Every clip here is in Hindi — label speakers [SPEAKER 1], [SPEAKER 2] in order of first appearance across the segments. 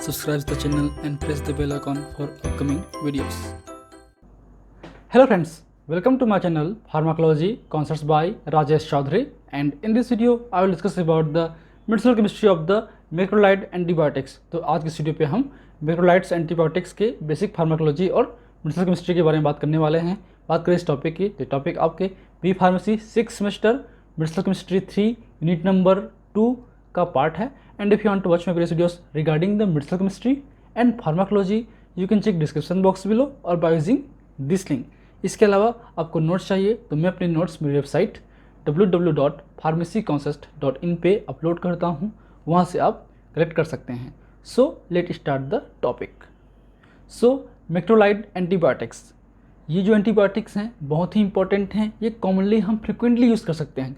[SPEAKER 1] subscribe the channel and press the bell icon for upcoming videos. Hello friends, welcome to my channel Pharmacology Concepts by Rajesh Chaudhary, and in this video I will discuss about the medicinal chemistry of the macrolide antibiotics. तो आज की इस वीडियो पे हम मैक्रोलाइड्स एंटीबायोटिक्स के बेसिक फार्माकोलॉजी और मेडिसिनल केमिस्ट्री के बारे में बात करने वाले हैं। बात करें इस टॉपिक की तो टॉपिक आपके B pharmacy 6 semester medicinal chemistry 3 unit number 2 का पार्ट है। And if you want to watch my previous videos regarding the medicinal chemistry and pharmacology you can check description box below और बाय यूजिंग दिस लिंक। इसके अलावा आपको नोट्स चाहिए तो मैं अपने नोट्स मेरी वेबसाइट www.pharmacyconcept.in पे अपलोड करता हूँ, वहाँ से आप कलेक्ट कर सकते हैं। So let start the topic. So macrolide antibiotics, ये जो एंटीबायोटिक्स हैं बहुत ही इंपॉर्टेंट हैं। ये कॉमनली हम फ्रिक्वेंटली यूज़ कर सकते हैं,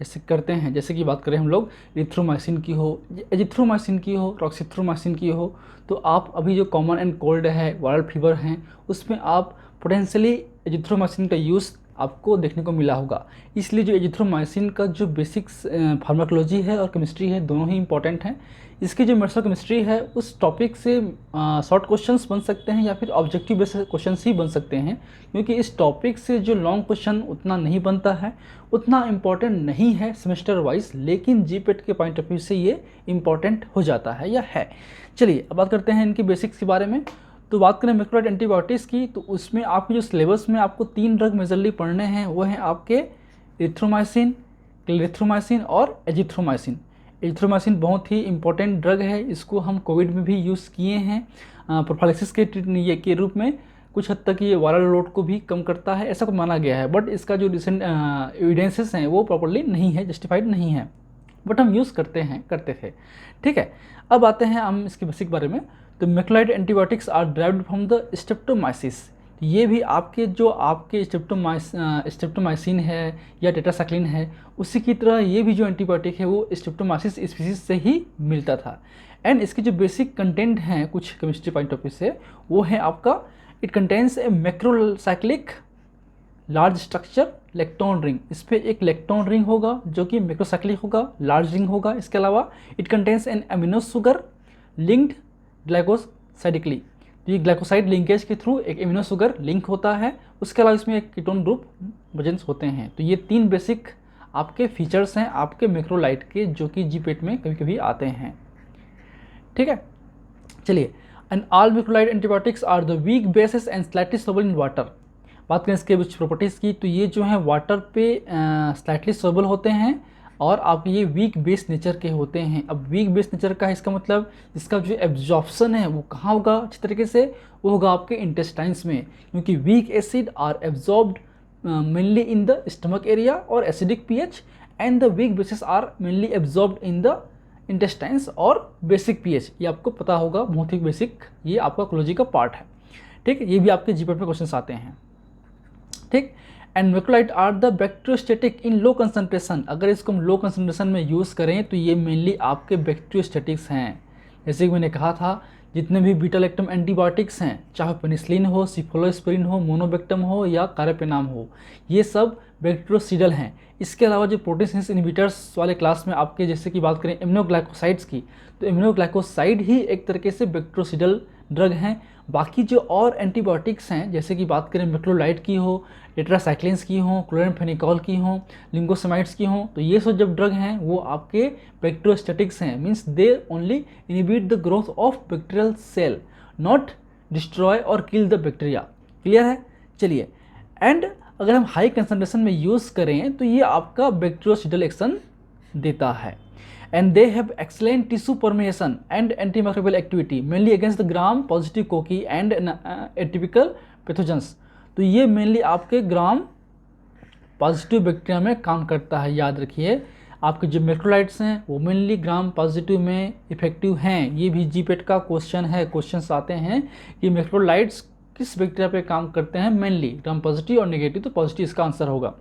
[SPEAKER 1] जैसे कि बात करें हम लोग एजिथ्रोमाइसिन की हो, एजिथ्रोमाइसिन की हो, रॉक्सिथ्रोमाइसिन की हो, तो आप अभी जो कॉमन एंड कोल्ड है, वायरल फीवर हैं, उसमें आप पोटेंशियली एजिथ्रोमाइसिन का यूज़ आपको देखने को मिला होगा। इसलिए जो एजिथ्रोमाइसिन का जो बेसिक फार्माकोलॉजी है और केमिस्ट्री है दोनों ही इंपॉर्टेंट हैं। इसकी जो मेडिसिनल केमिस्ट्री है उस टॉपिक से शॉर्ट क्वेश्चंस बन सकते हैं या फिर ऑब्जेक्टिव बेस्ड क्वेश्चंस ही बन सकते हैं, क्योंकि इस टॉपिक से जो लॉन्ग क्वेश्चन उतना नहीं बनता है, उतना इम्पॉर्टेंट नहीं है सेमेस्टर वाइज, लेकिन जीपेट के पॉइंट ऑफ व्यू से ये इम्पॉर्टेंट हो जाता है या है। चलिए अब बात करते हैं इनकी बेसिक्स के बारे में। तो बात करें मैक्रोलाइड एंटीबायोटिक्स की तो उसमें आपके जो सिलेबस में आपको 3 ड्रग मेजरली पढ़ने हैं, वो हैं आपके एरिथ्रोमाइसिन, क्लेरिथ्रोमाइसिन और एजिथ्रोमाइसिन। एजिथ्रोमाइसिन बहुत ही इंपॉर्टेंट ड्रग है, इसको हम कोविड में भी यूज़ किए हैं प्रोफिलैक्सिस के रूप में। कुछ हद तक ये वायरल लोड को भी कम करता है ऐसा को माना गया है, बट इसका जो रिसेंट एविडेंसेस हैं वो प्रॉपर्ली नहीं है, जस्टिफाइड नहीं है, बट हम यूज़ करते थे। ठीक है, अब आते हैं हम इसके बेसिक बारे में। तो macrolide antibiotics are derived from the Streptomyces. ये भी आपके स्ट्रेप्टोमाइसिन है या टेट्रासाइक्लिन है, उसी की तरह ये भी जो एंटीबायोटिक है वो स्ट्रेप्टोमाइसिस स्पीसीज से ही मिलता था। एंड इसके जो बेसिक कंटेंट हैं कुछ केमिस्ट्री पॉइंट ऑफ व्यू से, वो है आपका it contains A macrocyclic large structure lactone ring. इस पर एक लेक्टोन रिंग होगा जो कि मैक्रोसाइक्लिक होगा, लार्ज रिंग होगा। इसके अलावा it contains an amino sugar linked glycosidically, तो ये ग्लाइकोसाइड लिंकेज के थ्रू एक एमिनो शुगर लिंक होता है। उसके अलावा इसमें एक कीटोन ग्रुप प्रेजेंस होते हैं। तो ये 3 बेसिक आपके फीचर्स हैं आपके मैक्रोलाइड के, जो कि जीपेट में कभी कभी आते हैं। ठीक है, चलिए। And all macrolide antibiotics are the weak bases and slightly soluble in water. बात करें इसके कुछ प्रॉपर्टीज़ की तो ये जो है वाटर पे स्लाइटली सोलबल होते हैं और आप ये वीक बेस नेचर के होते हैं। अब वीक बेस नेचर का इसका मतलब इसका जो एब्जॉर्प्शन है वो कहाँ होगा अच्छी तरीके से, वो होगा आपके इंटेस्टाइन्स में, क्योंकि weak acid are absorbed mainly in the stomach area और acidic pH, and the weak basis are mainly absorbed in the intestines और बेसिक पीएच। ये आपको पता होगा, बहुत ही बेसिक ये आपका कोलॉजी का पार्ट है। ठीक है, ये भी आपके जीपेट में क्वेश्चन आते हैं। ठीक, and macrolide are the bacteriostatic in low concentration. अगर इसको हम लो कंसनट्रेशन में यूज़ करें तो ये मेनली आपके बैक्टीरियोस्टैटिक्स हैं। जैसे कि मैंने कहा था, जितने भी बीटा लैक्टम एंटीबायोटिक्स हैं, चाहे पेनिसिलिन हो, सिफोलोस्पिरिन हो, मोनोबेक्टम हो या कार्बापेनम हो, ये सब बैक्टीरियोसिडल हैं। इसके अलावा जो प्रोटीन सिंथेसिस इनहिबिटर्स वाले क्लास में आपके, जैसे कि बात करें इम्यूनोग्लाइकोसाइड्स की, तो इम्यूनोग्लाइकोसाइड ही एक तरीके से बैक्टीरियोसिडल ड्रग हैं। बाकी जो और एंटीबायोटिक्स हैं, जैसे कि बात करें मैक्रोलाइड की हो, टेट्रासाइक्लिन्स की हो, क्लोरामफेनिकॉल की हो, लिंगोसेमाइड्स की हो, तो ये सब जब ड्रग हैं वो आपके बैक्टीरियोस्टैटिक्स हैं। Means they only inhibit the growth of bacterial cell, not destroy और किल द बैक्टीरिया। क्लियर है? चलिए, एंड अगर हम हाई कंसंट्रेशन में यूज़ करें तो ये आपका बैक्टीरियोसिडल एक्शन देता है। And they have excellent tissue permeation and antimicrobial activity mainly against the gram positive कोकी and atypical pathogens। तो ये मेनली आपके ग्राम पॉजिटिव बैक्टीरिया में काम करता है। याद रखिए, आपके जो मैक्रोलाइड्स हैं वो मेनली ग्राम पॉजिटिव में इफेक्टिव हैं। ये भी जीपेट का क्वेश्चन है, क्वेश्चंस आते हैं कि मैक्रोलाइड्स किस बैक्टीरिया पे काम करते हैं, मेनली ग्राम पॉजिटिव और नेगेटिव, तो पॉजिटिव इसका आंसर होगा।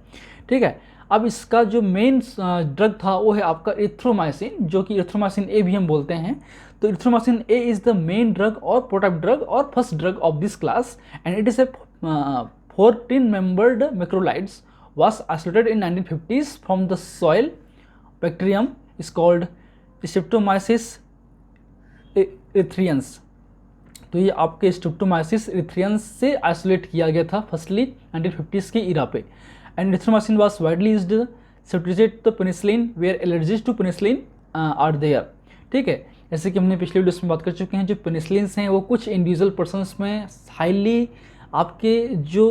[SPEAKER 1] ठीक है, अब इसका जो मेन ड्रग था वो है आपका एरिथ्रोमाइसिन, जो कि एरिथ्रोमाइसिन ए भी हम बोलते हैं। तो erythromycin A is the main drug और प्रोटोटाइप ड्रग और first drug of this class, and it is a 14 membered macrolides was isolated in 1950s from the soil bacterium is called Streptomyces erythrians। तो ये आपके स्ट्रिप्टोमाइसिस इरिथ्रियंस से आइसोलेट किया गया था फर्स्टली 1950s के इरा पे। And erythromycin was widely used substitute the penicillin where allergies to penicillin are there. ठीक है, जैसे कि हमने पिछले वीडियोस में बात कर चुके हैं, जो पेनिसिलिन्स हैं वो कुछ इंडिविजुअल पर्सनस में हाईली आपके जो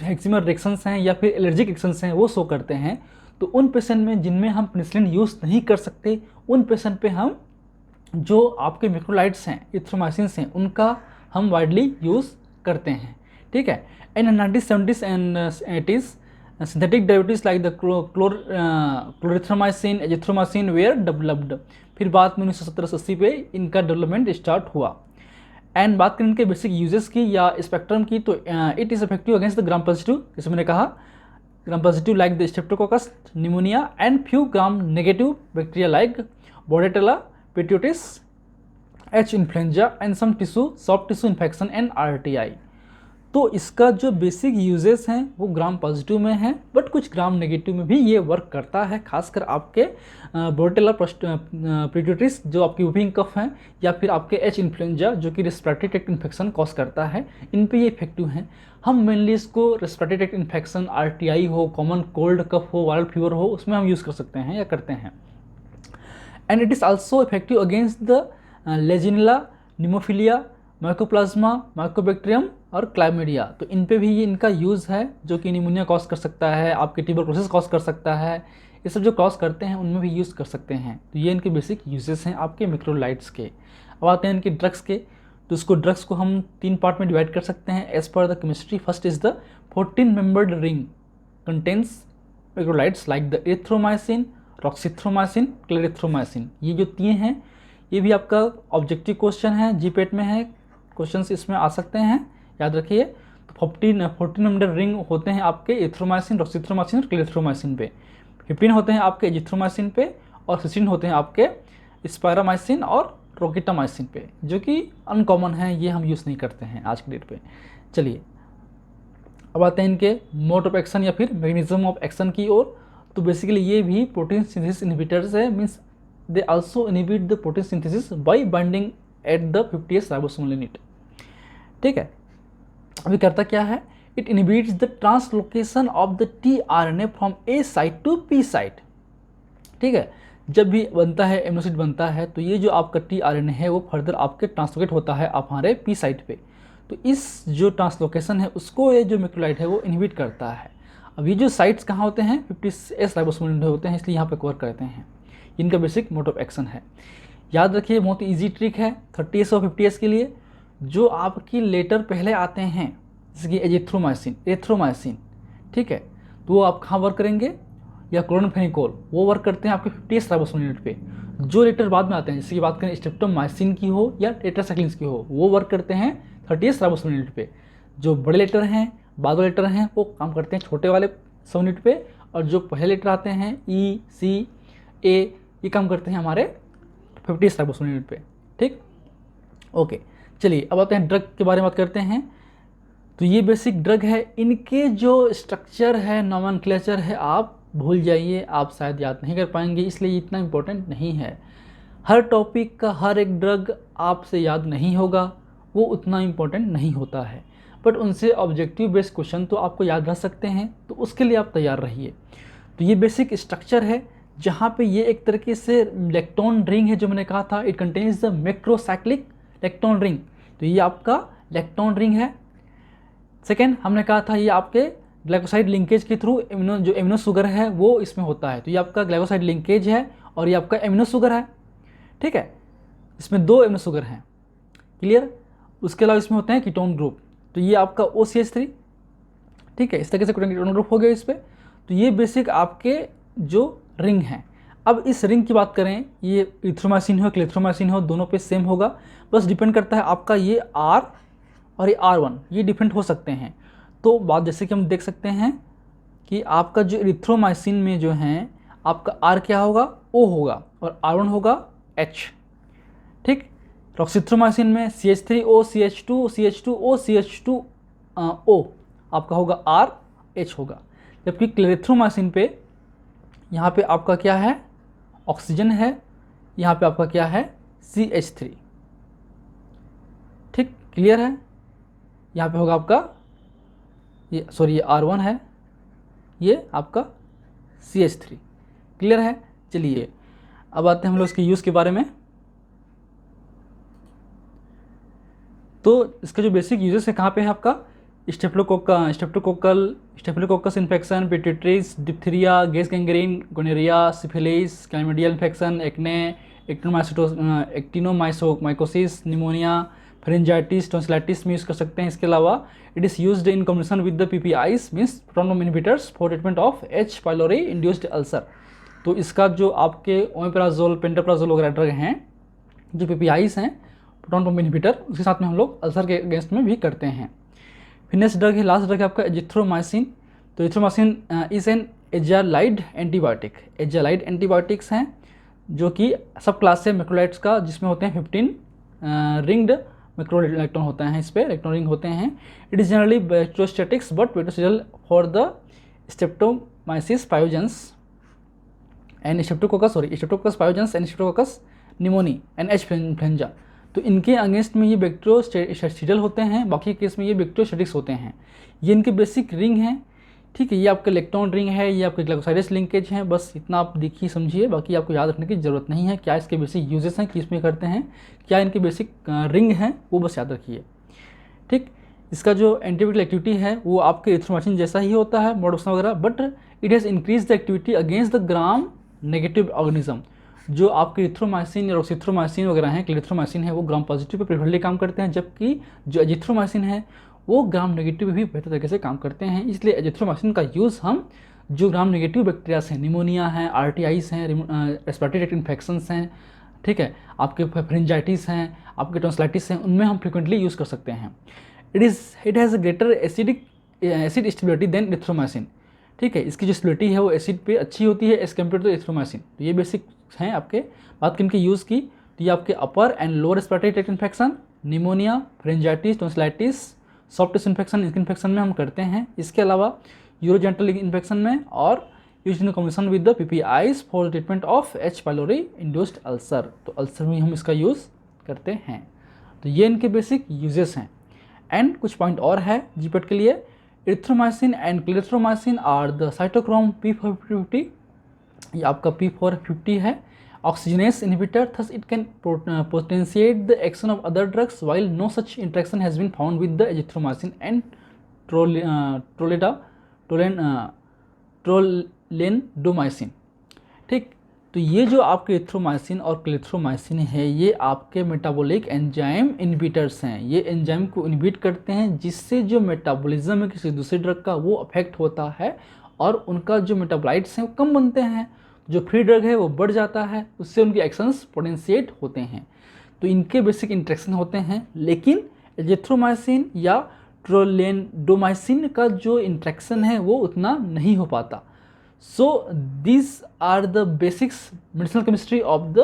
[SPEAKER 1] हेक्सिमर रिएक्शंस हैं या फिर एलर्जिक रिएक्शंस हैं वो शो करते हैं। तो उन पेशेंट में जिनमें हम पेनिसिलिन यूज़ नहीं कर सकते, उन पेशेंट पे हम जो आपके मैक्रोलाइड्स हैं, इरिथ्रोमाइसिन्स हैं, उनका हम वाइडली यूज़ करते हैं। ठीक है, in 1970s and 80s synthetic derivatives like the clarithromycin, azithromycin were developed. फिर बाद में 1970-80 पे इनका डेवलपमेंट स्टार्ट हुआ। एंड बात करें इनके बेसिक यूजेस की या स्पेक्ट्रम की, तो it is effective against the gram positive, जैसे मैंने कहा gram positive like the Streptococcus pneumoniae and few gram negative bacteria like Bordetella pertussis, H influenzae and some tissue soft tissue infection and RTI। तो इसका जो बेसिक यूजेस हैं वो ग्राम पॉजिटिव में है, बट कुछ ग्राम नेगेटिव में भी ये वर्क करता है, खासकर आपके बोर्डेटेला पेट्रियोटिस जो आपकी वूफिंग कफ हैं, या फिर आपके एच इन्फ्लुएंजा जो कि रेस्पिरेटरी ट्रैक्ट इन्फेक्शन कॉज करता है, इन पे ये इफेक्टिव हैं। हम मेनली इसको रेस्पिरेटरी ट्रैक्ट इन्फेक्शन, RTI हो, कॉमन कोल्ड कफ हो, वायरल फीवर हो, उसमें हम यूज़ कर सकते हैं या करते हैं। And it is also effective against the Legionella, pneumophila, Mycoplasma, Mycobacterium और क्लाइमेडिया। तो इन पे भी ये इनका यूज़ है, जो कि निमोनिया कॉज कर सकता है, आपके ट्यूबरकुलोसिस कॉज कर सकता है, ये सब जो कॉज करते हैं उनमें भी यूज़ कर सकते हैं। तो ये इनके बेसिक यूजेस हैं आपके मैक्रोलाइड्स के। अब आते हैं इनके ड्रग्स के। तो इसको ड्रग्स को हम 3 पार्ट में डिवाइड कर सकते हैं as per the chemistry. First is the 14 membered ring contains macrolides like the erythromycin, roxithromycin, clarithromycin. ये जो 3 हैं ये भी आपका ऑब्जेक्टिव क्वेश्चन है, जीपेट में है, क्वेश्चंस इसमें आ सकते हैं, याद रखिए। तो 14 मेंबर्ड रिंग होते हैं आपके एरिथ्रोमाइसिन, रॉक्सिथ्रोमाइसिन और क्लेरिथ्रोमाइसिन पे। 15 होते हैं आपके एजिथ्रोमाइसिन पे और 16 होते हैं आपके स्पायरामाइसिन और रोकिटामाइसिन पे, जो कि अनकॉमन है, ये हम यूज़ नहीं करते हैं आज के डेट पे। चलिए अब आते हैं इनके मोड ऑफ एक्शन या फिर मैकेनिज्म ऑफ एक्शन की ओर। तो बेसिकली ये भी प्रोटीन सिंथेसिस इनहिबिटर्स है, means they also inhibit the protein synthesis by binding at the 50s ribosomal unit. ठीक है, अभी करता क्या है, it inhibits the translocation of the tRNA from A site to P site. ठीक है, जब भी बनता है एमिनो एसिड बनता है तो ये जो आपका tRNA है वो फर्दर आपके ट्रांसलोकेट होता है आप हमारे P साइट पे। तो इस जो ट्रांसलोकेशन है उसको ये जो मैक्रोलाइड है वो इनहिबिट करता है। अब ये जो साइट्स कहाँ होते हैं, 50s राइबोसोमल यूनिट होते हैं, इसलिए यहाँ पे कवर करते हैं। इनका बेसिक मोड ऑफ एक्शन है, याद रखिए, बहुत ही ईजी ट्रिक है 30s और 50s के लिए। जो आपकी लेटर पहले आते हैं जैसे कि एजिथ्रोमाइसिन, एरिथ्रोमाइसिन, ठीक है, तो वो आप कहाँ वर्क करेंगे, या क्लोरोफेनिकोल, वो वर्क करते हैं आपके 50s राइबोसोमल यूनिट पे। जो लेटर बाद में आते हैं, जैसे कि बात करें स्ट्रेप्टोमाइसिन की हो या टेट्रासाइक्लिन्स की हो, वो वर्क करते हैं 30s राइबोसोमल यूनिट पे। जो बड़े लेटर हैं, बाद वाले लेटर हैं, वो काम करते हैं छोटे वाले सब यूनिट पे, और जो पहले लेटर आते हैं E, C, A, ये काम करते हैं हमारे 50s राइबोसोमल यूनिट पे। ठीक, ओके, चलिए अब आते हैं ड्रग के बारे में बात करते हैं। तो ये बेसिक ड्रग है, इनके जो स्ट्रक्चर है, नॉमेनक्लेचर है, आप भूल जाइए, आप शायद याद नहीं कर पाएंगे, इसलिए इतना इम्पोर्टेंट नहीं है। हर टॉपिक का हर एक ड्रग आपसे याद नहीं होगा, वो उतना इम्पोर्टेंट नहीं होता है, बट उनसे ऑब्जेक्टिव बेस्ड क्वेश्चन तो आपको याद रह सकते हैं, तो उसके लिए आप तैयार रहिए। तो ये बेसिक स्ट्रक्चर है, जहाँ पे ये एक तरीके से लेक्टोन रिंग है, जो मैंने कहा था, it contains the macrocyclic lactone ring. तो ये आपका लेक्टोन रिंग है। सेकेंड, हमने कहा था ये आपके ग्लाइकोसाइड लिंकेज के थ्रू जो एमिनो शुगर है वो इसमें होता है। तो ये आपका ग्लाइकोसाइड लिंकेज है और ये आपका एमिनो शुगर है। ठीक है, इसमें 2 एमिनो शुगर हैं, क्लियर। उसके अलावा इसमें होते हैं कीटोन ग्रुप। तो ये आपका OCH3, ठीक है, इस तरीके से कीटोन ग्रुप हो गया इस पर। तो ये बेसिक आपके जो रिंग हैं। अब इस रिंग की बात करें, ये एरिथ्रोमाइसिन हो, क्लेरिथ्रोमाइसिन हो, दोनों पे सेम होगा, बस डिपेंड करता है आपका ये R और ये R1, ये डिफरेंट हो सकते हैं। तो बात जैसे कि हम देख सकते हैं कि आपका जो एरिथ्रोमाइसिन में जो है आपका R क्या होगा, O होगा, और R1 होगा H। ठीक, रॉक्सिथ्रोमाइसिन में CH3O, CH2, CH2O, CH2O आपका होगा RH होगा। जबकि क्लेरिथ्रोमाइसिन पे यहाँ पे आपका क्या है, ऑक्सीजन है, यहाँ पे आपका क्या है, CH3। क्लियर है। यहाँ पे होगा आपका ये R1 है, ये आपका CH3। क्लियर है। चलिए अब आते हैं हम लोग इसके यूज़ के बारे में। तो इसका जो बेसिक यूजेस है कहाँ पे है आपका, streptococcus infection, pertussis, diphtheria, gas gangrene, gonorrhoea, syphilis, chlamydial infection, acne, actinomycosis, pneumonia, pharyngitis, tonsillitis में यूज़ कर सकते हैं। इसके अलावा it is used in combination with the PPIs means proton pump inhibitors for treatment of H. pylori induced ulcer. तो इसका जो आपके ओमेप्राजोल, पेंटाप्राजोल वगैरह ड्रग हैं, जो PPIs हैं, प्रोटॉन पंप इनहिबिटर, उसके साथ में हम लोग अल्सर के अगेंस्ट में भी करते हैं। फिर नेक्स्ट ड्रग है, लास्ट ड्रग है आपका एजिथ्रोमाइसिन। तो azithromycin is an azalide antibiotic. Azalide antibiotics हैं जो कि सब क्लास है मैक्रोलाइड्स का, जिसमें होते हैं 15 रिंग्ड मैक्रोइलेक्ट्रॉन होते हैं, इस पर इलेक्ट्रॉन रिंग होते हैं। It is generally bacteriostatics but bactericidal for the Streptomyces pyogenes and Streptococcus pyogenes and Streptococcus pneumoniae and H. Influenzae. तो इनके अगेंस्ट में ये बैक्टीरियोस्टैटिक होते हैं, बाकी केस में ये बैक्टीरियोस्टैटिक्स होते हैं। ये इनके बेसिक रिंग हैं, ठीक है। ये आपका इलेक्ट्रॉन रिंग है, ये आपके ग्लाइकोसाइडस लिंकेज है, बस इतना आप देखिए समझिए, बाकी आपको याद रखने की ज़रूरत नहीं है। क्या इसके बेसिक यूजेस हैं, किस में करते हैं, क्या इनके बेसिक रिंग हैं, वो बस याद रखिए, ठीक। इसका जो एंटीबायोटिक एक्टिविटी है वो आपके एरिथ्रोमाइसिन जैसा ही होता है, मोडोक्सिन वगैरह, but it has increase the activity against the gram negative organism. जो आपके एरिथ्रोमाइसिन या रोक्सिथ्रोमाइसिन वगैरह हैं, क्लेरिथ्रोमाइसिन है, वो ग्राम पॉजिटिव पे प्रिफरली काम करते हैं, जबकि जो एजिथ्रोमाइसिन है वो ग्राम नेगेटिव भी बेहतर तरीके से काम करते हैं। इसलिए एजिथ्रोमाइसिन का यूज़ हम जो ग्राम नेगेटिव बैक्टीरियाज हैं, निमोनिया हैं, RTIs हैं, रेस्पिरेटरी ट्रैक्ट इन्फेक्शंस हैं, ठीक है, आपके फेरेंजाइटिस हैं, आपके टॉन्सिलाइटिस हैं, उनमें हम फ्रिक्वेंटली यूज़ कर सकते हैं। It has a greater acid stability than erythromycin, ठीक है। इसकी जो स्टेबिलिटी है वो एसिड पे अच्छी होती है एज कम्पेयर टू एरिथ्रोमाइसिन। तो ये बेसिक हैं आपके। बात की इनके यूज़ की, तो ये आपके upper and lower respiratory tract infection, pneumonia, pharyngitis, tonsillitis, soft tissue infection, infection में हम करते हैं। इसके अलावा यूरोजेनिटल इन्फेक्शन में, और use in combination with the PPIs for treatment of H. pylori induced ulcer. तो अल्सर में हम इसका यूज़ करते हैं। तो ये इनके बेसिक यूजेस हैं। एंड कुछ पॉइंट और है जीपेट के लिए। Erythromycin and clarithromycin are the cytochrome P450, ये आपका P450 है, oxygenase inhibitor, thus it can potentiate the action of other drugs while no such interaction has been found with the azithromycin and ट्रोलेंडोमाइसिन, ठीक। तो ये जो आपके एरिथ्रोमाइसिन और क्लेरिथ्रोमाइसिन है, ये आपके मेटाबॉलिक एंजाइम इनहिबिटर्स हैं। ये एंजाइम को इनहिबिट करते हैं, जिससे जो मेटाबॉलिज्म है किसी दूसरे ड्रग का वो अफेक्ट होता है, और उनका जो मेटाबोलाइट्स हैं वो कम बनते हैं, जो फ्री ड्रग है वो बढ़ जाता है, उससे उनके एक्शंस पोटेंशिएट होते हैं। तो इनके बेसिक इंट्रैक्शन होते हैं, लेकिन एजिथ्रोमाइसिन या ट्रोलेंडोमाइसिन का जो इंट्रैक्शन है वो उतना नहीं हो पाता। So this are the basics medicinal chemistry of the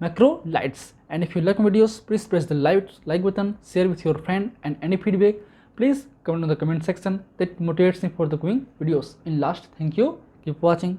[SPEAKER 1] macrolides. And if you like my videos, please press the like button, share with your friend, and any feedback please comment in the comment section. That motivates me for the coming videos. In last, thank you, keep watching.